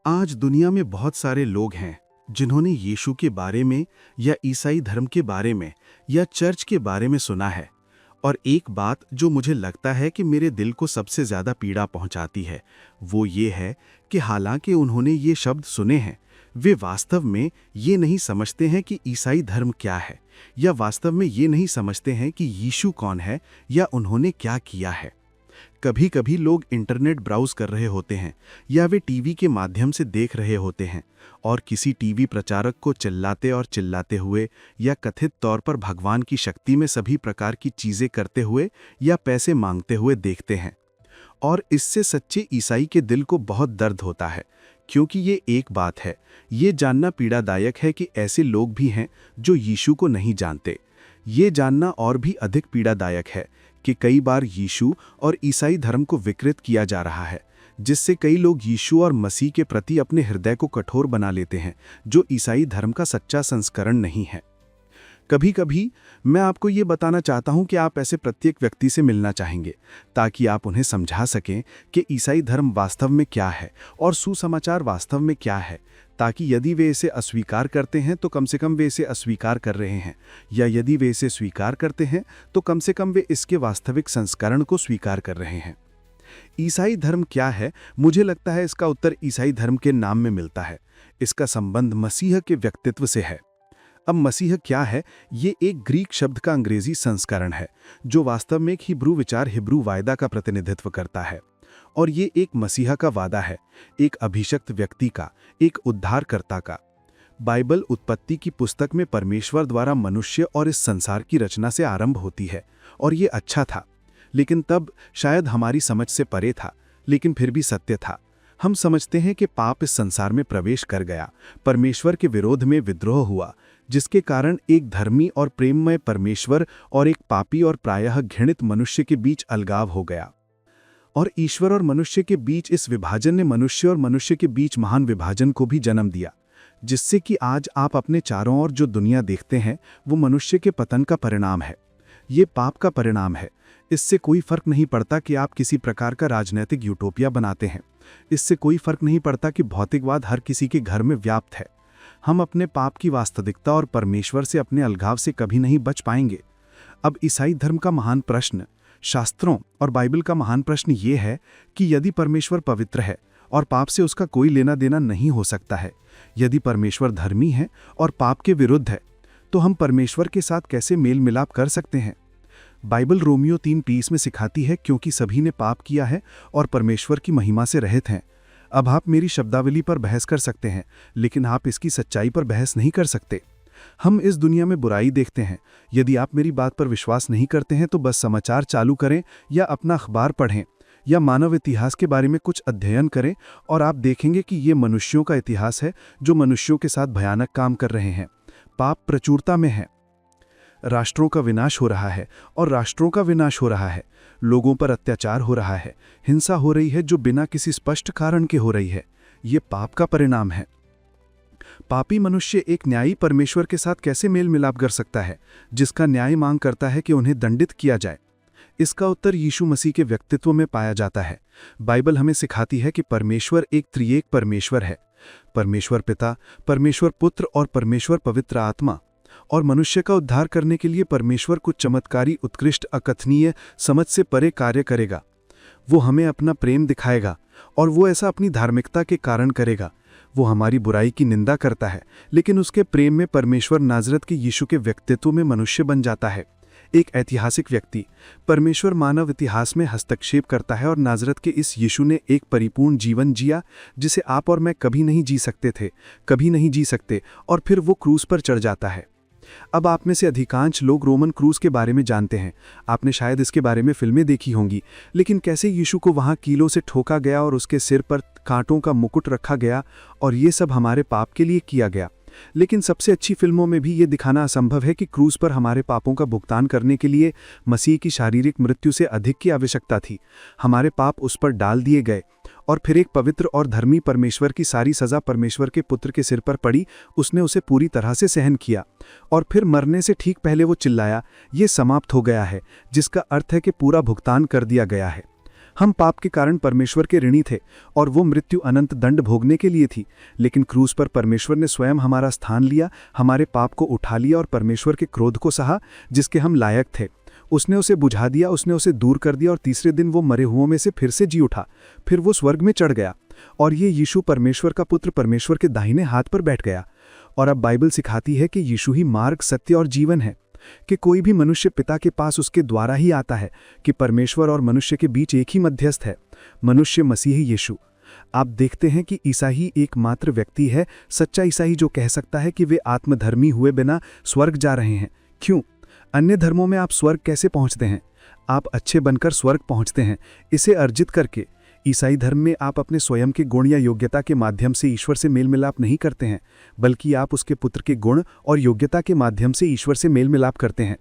आज दुनिया में बहुत सारे लोग हैं जिन्होंने यीशु के बारे में या ईसाई धर्म के बारे में या चर्च के बारे में सुना है। और एक बात जो मुझे लगता है कि मेरे दिल को सबसे ज़्यादा पीड़ा पहुंचाती है वो ये है कि हालांकि उन्होंने ये शब्द सुने हैं, वे वास्तव में ये नहीं समझते हैं कि ईसाई धर्म क्या है, या वास्तव में ये नहीं समझते हैं कि यीशु कौन है या उन्होंने क्या किया है। कभी कभी लोग इंटरनेट ब्राउज कर रहे होते हैं या वे टीवी के माध्यम से देख रहे होते हैं और किसी टीवी प्रचारक को चिल्लाते और चिल्लाते हुए या कथित तौर पर भगवान की शक्ति में सभी प्रकार की चीज़ें करते हुए या पैसे मांगते हुए देखते हैं। और इससे सच्चे ईसाई के दिल को बहुत दर्द होता है, क्योंकि ये एक बात है, ये जानना पीड़ादायक है कि ऐसे लोग भी हैं जो यीशु को नहीं जानते। ये जानना और भी अधिक पीड़ादायक है कि कई बार यीशु और ईसाई धर्म को विकृत किया जा रहा है, जिससे कई लोग यीशु और मसीह के प्रति अपने हृदय को कठोर बना लेते हैं, जो ईसाई धर्म का सच्चा संस्करण नहीं है। कभी कभी मैं आपको ये बताना चाहता हूँ कि आप ऐसे प्रत्येक व्यक्ति से मिलना चाहेंगे ताकि आप उन्हें समझा सकें कि ईसाई धर्म वास्तव में क्या है और सुसमाचार वास्तव में क्या है, ताकि यदि वे इसे अस्वीकार करते हैं तो कम से कम वे इसे अस्वीकार कर रहे हैं, या यदि वे इसे स्वीकार करते हैं तो कम से कम वे इसके वास्तविक संस्करण को स्वीकार कर रहे हैं। ईसाई धर्म क्या है? मुझे लगता है इसका उत्तर ईसाई धर्म के नाम में मिलता है। इसका संबंध मसीह के व्यक्तित्व से है। अब मसीह क्या है? ये एक ग्रीक शब्द का अंग्रेजी संस्करण है जो वास्तव में एक हिब्रू विचार, हिब्रू वायदा का प्रतिनिधित्व करता है। और ये एक मसीहा का वादा है, एक अभिषिक्त व्यक्ति का, एक उद्धारकर्ता का। बाइबल उत्पत्ति की पुस्तक में परमेश्वर द्वारा मनुष्य और इस संसार की रचना से आरंभ होती है, और ये अच्छा था, लेकिन तब शायद हमारी समझ से परे था, लेकिन फिर भी सत्य था। हम समझते हैं कि पाप इस संसार में प्रवेश कर गया, परमेश्वर के विरोध में विद्रोह हुआ, जिसके कारण एक धर्मी और प्रेममय परमेश्वर और एक पापी और प्रायः घृणित मनुष्य के बीच अलगाव हो गया। और ईश्वर और मनुष्य के बीच इस विभाजन ने मनुष्य और मनुष्य के बीच महान विभाजन को भी जन्म दिया, जिससे कि आज आप अपने चारों ओर जो दुनिया देखते हैं वो मनुष्य के पतन का परिणाम है। ये पाप का परिणाम है। इससे कोई फर्क नहीं पड़ता कि आप किसी प्रकार का राजनीतिक यूटोपिया बनाते हैं। इससे कोई फर्क नहीं पड़ता कि भौतिकवाद हर किसी के घर में व्याप्त है। हम अपने पाप की वास्तविकता और परमेश्वर से अपने अलगाव से कभी नहीं बच पाएंगे। अब ईसाई धर्म का महान प्रश्न, शास्त्रों और बाइबल का महान प्रश्न ये है कि यदि परमेश्वर पवित्र है और पाप से उसका कोई लेना देना नहीं हो सकता है, यदि परमेश्वर धर्मी है और पाप के विरुद्ध है, तो हम परमेश्वर के साथ कैसे मेल मिलाप कर सकते हैं? बाइबल रोमियो 3:20 में सिखाती है, क्योंकि सभी ने पाप किया है और परमेश्वर की महिमा से रहित हैं। अब आप मेरी शब्दावली पर बहस कर सकते हैं, लेकिन आप इसकी सच्चाई पर बहस नहीं कर सकते। हम इस दुनिया में बुराई देखते हैं। यदि आप मेरी बात पर विश्वास नहीं करते हैं तो बस समाचार चालू करें या अपना अखबार पढ़ें या मानव इतिहास के बारे में कुछ अध्ययन करें, और आप देखेंगे कि ये मनुष्यों का इतिहास है जो मनुष्यों के साथ भयानक काम कर रहे हैं। पाप प्रचुरता में है। राष्ट्रों का विनाश हो रहा है और राष्ट्रों का विनाश हो रहा है। लोगों पर अत्याचार हो रहा है, हिंसा हो रही है जो बिना किसी स्पष्ट कारण के हो रही है। ये पाप का परिणाम है। पापी मनुष्य एक न्यायी परमेश्वर के साथ कैसे मेल मिलाप कर सकता है, जिसका न्याय मांग करता है कि उन्हें दंडित किया जाए? इसका उत्तर यीशु मसीह के व्यक्तित्व में पाया जाता है। बाइबल हमें सिखाती है कि परमेश्वर एक त्रिएक परमेश्वर है, परमेश्वर पिता, परमेश्वर पुत्र और परमेश्वर पवित्र आत्मा। और मनुष्य का उद्धार करने के लिए परमेश्वर कुछ चमत्कारी, उत्कृष्ट, अकथनीय, समझ से परे कार्य करेगा। वो हमें अपना प्रेम दिखाएगा, और वो ऐसा अपनी धार्मिकता के कारण करेगा। वो हमारी बुराई की निंदा करता है, लेकिन उसके प्रेम में परमेश्वर नाजरत के यीशु के व्यक्तित्व में मनुष्य बन जाता है, एक ऐतिहासिक व्यक्ति। परमेश्वर मानव इतिहास में हस्तक्षेप करता है और नाजरत के इस यीशु ने एक परिपूर्ण जीवन जिया जिसे आप और मैं कभी नहीं जी सकते थे, कभी नहीं जी सकते, और फिर वो क्रूस पर चढ़ जाता है। अब आप में से अधिकांश लोग रोमन क्रूस के बारे में जानते हैं। आपने शायद इसके बारे में फिल्में देखी होंगी, लेकिन कैसे यीशु को वहां कीलों से ठोका गया और उसके सिर पर कांटों का मुकुट रखा गया, और ये सब हमारे पाप के लिए किया गया। लेकिन सबसे अच्छी फिल्मों में भी ये दिखाना असंभव है कि क्रूस पर हमारे पापों का भुगतान करने के लिए मसीह की शारीरिक मृत्यु से अधिक की आवश्यकता थी। हमारे पाप उस पर डाल दिए गए, और फिर एक पवित्र और धर्मी परमेश्वर की सारी सज़ा परमेश्वर के पुत्र के सिर पर पड़ी। उसने उसे पूरी तरह से सहन किया, और फिर मरने से ठीक पहले वो चिल्लाया, ये समाप्त हो गया है, जिसका अर्थ है कि पूरा भुगतान कर दिया गया है। हम पाप के कारण परमेश्वर के ऋणी थे और वो मृत्यु अनंत दंड भोगने के लिए थी, लेकिन क्रूस पर परमेश्वर ने स्वयं हमारा स्थान लिया, हमारे पाप को उठा लिया और परमेश्वर के क्रोध को सहा जिसके हम लायक थे। उसने उसे बुझा दिया, उसने उसे दूर कर दिया और तीसरे दिन वो मरे हुओं में से फिर से जी उठा। फिर वो स्वर्ग में चढ़ गया और ये यीशु परमेश्वर का पुत्र परमेश्वर के दाहिने हाथ पर बैठ गया। और अब बाइबल सिखाती है कि यीशु ही मार्ग, सत्य और जीवन है, कि कोई भी मनुष्य पिता के पास उसके द्वारा ही आता है, कि परमेश्वर और मनुष्य के बीच एक ही मध्यस्थ है, मनुष्य मसीही यीशु। आप देखते हैं कि ईसाई एकमात्र व्यक्ति है, सच्चा ईसाई, जो कह सकता है कि वे आत्मधर्मी हुए बिना स्वर्ग जा रहे हैं। क्यों? अन्य धर्मों में आप स्वर्ग कैसे पहुंचते हैं? आप अच्छे बनकर स्वर्ग पहुंचते हैं, इसे अर्जित करके। ईसाई धर्म में आप अपने स्वयं के गुण या योग्यता के माध्यम से ईश्वर से मेल मिलाप नहीं करते हैं, बल्कि आप उसके पुत्र के गुण और योग्यता के माध्यम से ईश्वर से मेल मिलाप करते हैं।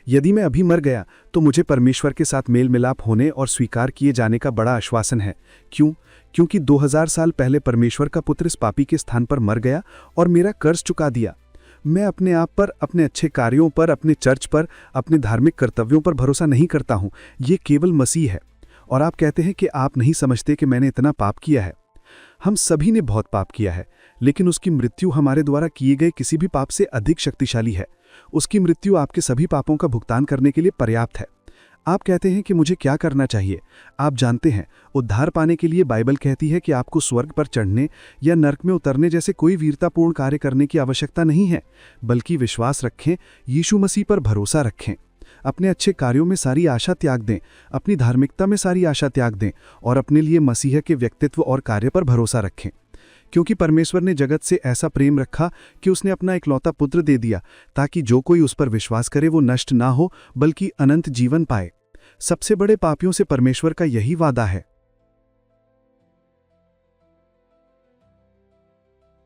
यदि मैं अभी मर गया तो मुझे परमेश्वर के साथ मेल मिलाप होने और स्वीकार किए जाने का बड़ा आश्वासन है। क्यों? क्योंकि 2000 साल पहले परमेश्वर का पुत्र इस पापी के स्थान पर मर गया और मेरा कर्ज चुका दिया। मैं अपने आप पर, अपने अच्छे कार्यों पर, अपने चर्च पर, अपने धार्मिक कर्तव्यों पर भरोसा नहीं करता हूं। ये केवल मसीह है। और आप कहते हैं कि आप नहीं समझते कि मैंने इतना पाप किया है। हम सभी ने बहुत पाप किया है, लेकिन उसकी मृत्यु हमारे द्वारा किए गए किसी भी पाप से अधिक शक्तिशाली है। उसकी मृत्यु आपके सभी पापों का भुगतान करने के लिए पर्याप्त है। आप कहते हैं कि मुझे क्या करना चाहिए? आप जानते हैं, उद्धार पाने के लिए बाइबल कहती है कि आपको स्वर्ग पर चढ़ने या नरक में उतरने जैसे कोई वीरतापूर्ण कार्य करने की आवश्यकता नहीं है, बल्कि विश्वास रखें, यीशु मसीह पर भरोसा रखें। अपने अच्छे कार्यों में सारी आशा त्याग दें, अपनी धार्मिकता में सारी आशा त्याग दें और अपने लिए मसीह के व्यक्तित्व और कार्य पर भरोसा रखें। क्योंकि परमेश्वर ने जगत से ऐसा प्रेम रखा कि उसने अपना इकलौता पुत्र दे दिया, ताकि जो कोई उस पर विश्वास करे वो नष्ट ना हो, बल्कि अनंत जीवन पाए। सबसे बड़े पापियों से परमेश्वर का यही वादा है।